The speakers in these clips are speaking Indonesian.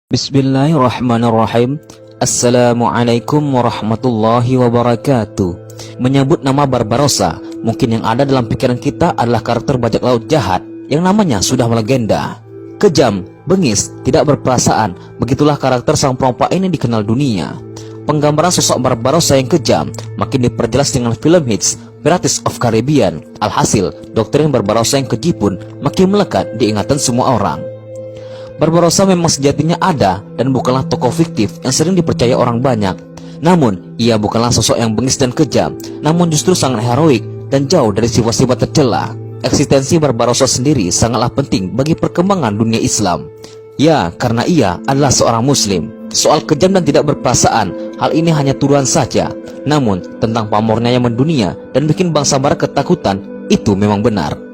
Bismillahirrahmanirrahim. Assalamualaikum warahmatullahi wabarakatuh. Menyebut nama Barbarossa, mungkin yang ada dalam pikiran kita adalah karakter bajak laut jahat yang namanya sudah melegenda. Kejam, bengis, tidak berperasaan, begitulah karakter sang perompak ini dikenal dunia. Penggambaran sosok Barbarossa yang kejam makin diperjelas dengan film hits Pirates of Caribbean. Alhasil, doktrin Barbarossa yang keji pun makin melekat di ingatan semua orang. Barbarossa memang sejatinya ada dan bukanlah tokoh fiktif yang sering dipercaya orang banyak. Namun, ia bukanlah sosok yang bengis dan kejam, namun justru sangat heroik dan jauh dari sifat-sifat tercela. Eksistensi Barbarossa sendiri sangatlah penting bagi perkembangan dunia Islam. Ya, karena ia adalah seorang muslim. Soal kejam dan tidak berperasaan, hal ini hanya tuduhan saja. Namun, tentang pamornya yang mendunia dan bikin bangsa barat ketakutan, itu memang benar.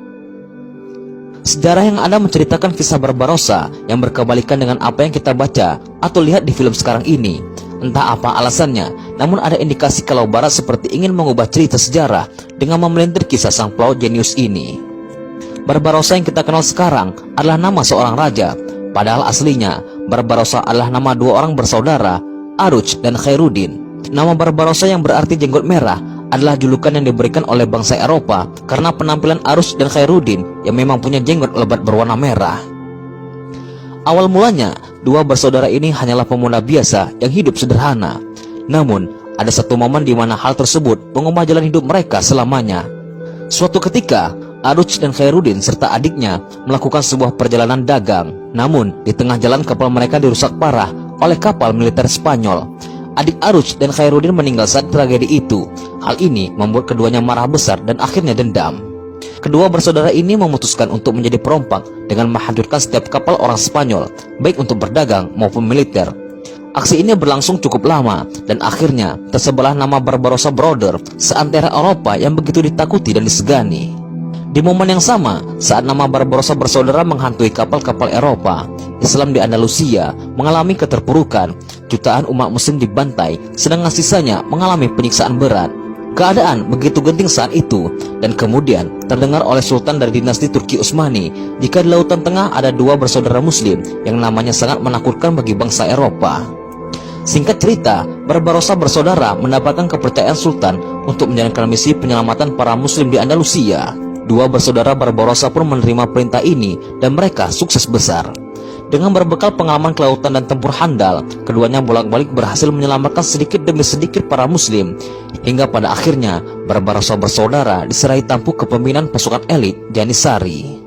Sejarah yang ada menceritakan kisah Barbarossa yang berkebalikan dengan apa yang kita baca atau lihat di film sekarang ini. Entah apa alasannya, namun ada indikasi kalau Barat seperti ingin mengubah cerita sejarah dengan memelintir kisah sang pelaut jenius ini. Barbarossa yang kita kenal sekarang adalah nama seorang raja, padahal aslinya Barbarossa adalah nama dua orang bersaudara, Aruch dan Khairuddin. Nama Barbarossa yang berarti jenggot merah adalah julukan yang diberikan oleh bangsa Eropa karena penampilan Aruch dan Khairuddin yang memang punya jenggot lebat berwarna merah. Awal mulanya, dua bersaudara ini hanyalah pemuda biasa yang hidup sederhana. Namun, ada satu momen di mana hal tersebut mengubah jalan hidup mereka selamanya. Suatu ketika, Aruch dan Khairuddin serta adiknya melakukan sebuah perjalanan dagang. Namun, di tengah jalan kapal mereka dirusak parah oleh kapal militer Spanyol. Adik Aruch dan Khairuddin meninggal saat tragedi itu. Hal ini membuat keduanya marah besar dan akhirnya dendam. Kedua bersaudara ini memutuskan untuk menjadi perompak dengan menghancurkan setiap kapal orang Spanyol, baik untuk berdagang maupun militer. Aksi ini berlangsung cukup lama dan akhirnya tersebarlah nama Barbarossa Brother seantero Eropa yang begitu ditakuti dan disegani. Di momen yang sama, saat nama Barbarossa bersaudara menghantui kapal-kapal Eropa, Islam di Andalusia mengalami keterpurukan. Jutaan umat muslim dibantai, sedangkan sisanya mengalami penyiksaan berat. Keadaan begitu genting saat itu, dan kemudian terdengar oleh Sultan dari dinasti Turki Utsmani jika di Lautan Tengah ada dua bersaudara muslim yang namanya sangat menakutkan bagi bangsa Eropa. Singkat cerita, Barbarossa bersaudara mendapatkan kepercayaan Sultan untuk menjalankan misi penyelamatan para muslim di Andalusia. Dua bersaudara Barbarossa pun menerima perintah ini dan mereka sukses besar. Dengan berbekal pengalaman kelautan dan tempur handal, keduanya bolak-balik berhasil menyelamatkan sedikit demi sedikit para muslim. Hingga pada akhirnya, Barbarossa bersaudara diserahi tampuk kepemimpinan pasukan elit Janissary.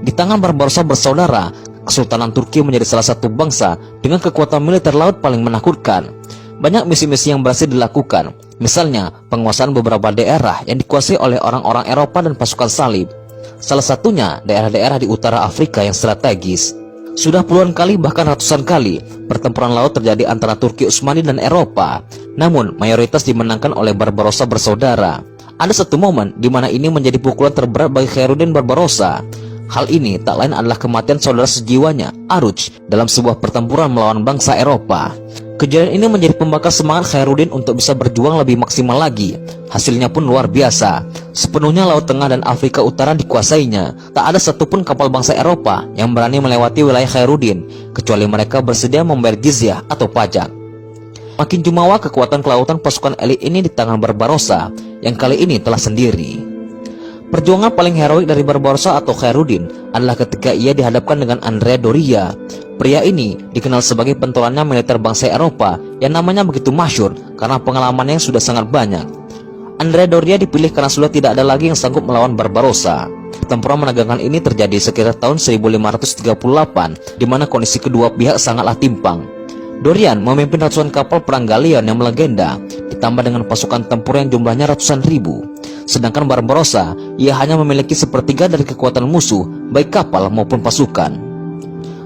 Di tangan Barbarossa bersaudara, Kesultanan Turki menjadi salah satu bangsa dengan kekuatan militer laut paling menakutkan. Banyak misi-misi yang berhasil dilakukan, misalnya penguasaan beberapa daerah yang dikuasai oleh orang-orang Eropa dan pasukan salib. Salah satunya daerah-daerah di utara Afrika yang strategis. Sudah puluhan kali bahkan ratusan kali pertempuran laut terjadi antara Turki Utsmani dan Eropa. Namun mayoritas dimenangkan oleh Barbarossa bersaudara. Ada satu momen di mana ini menjadi pukulan terberat bagi Khairuddin Barbarossa. Hal ini tak lain adalah kematian saudara sejiwanya, Aruch, dalam sebuah pertempuran melawan bangsa Eropa. Kejadian ini menjadi pembakar semangat Khairuddin untuk bisa berjuang lebih maksimal lagi. Hasilnya pun luar biasa. Sepenuhnya Laut Tengah dan Afrika Utara dikuasainya. Tak ada satupun kapal bangsa Eropa yang berani melewati wilayah Khairuddin, kecuali mereka bersedia membayar jizyah atau pajak. Makin jumawa kekuatan kelautan pasukan elit ini di tangan Barbarossa, yang kali ini telah sendiri. Perjuangan paling heroik dari Barbarossa atau Khairuddin adalah ketika ia dihadapkan dengan Andrea Doria. Pria ini dikenal sebagai pentolannya militer bangsa Eropa yang namanya begitu masyhur karena pengalamannya yang sudah sangat banyak. Andrea Doria dipilih karena sudah tidak ada lagi yang sanggup melawan Barbarossa. Pertempuran menegangkan ini terjadi sekitar tahun 1538, di mana kondisi kedua pihak sangatlah timpang. Dorian memimpin ratusan kapal perang galion yang melegenda, ditambah dengan pasukan tempur yang jumlahnya ratusan ribu. Sedangkan Barbarossa, ia hanya memiliki sepertiga dari kekuatan musuh, baik kapal maupun pasukan.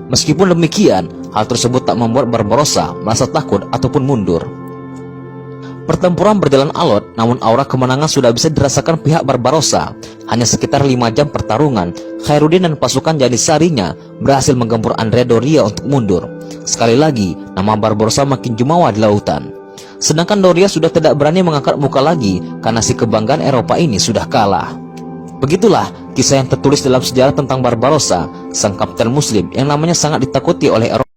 Meskipun demikian, hal tersebut tak membuat Barbarossa merasa takut ataupun mundur. Pertempuran berjalan alot, namun aura kemenangan sudah bisa dirasakan pihak Barbarossa. Hanya sekitar 5 jam pertarungan, Khairuddin dan pasukan Janissary-nya berhasil menggempur Andrea Doria untuk mundur. Sekali lagi, nama Barbarossa makin jumawa di lautan. Sedangkan Doria sudah tidak berani mengangkat muka lagi karena si kebanggaan Eropa ini sudah kalah. Begitulah Kisah yang tertulis dalam sejarah tentang Barbarossa, sang kapten muslim yang namanya sangat ditakuti oleh Eropa.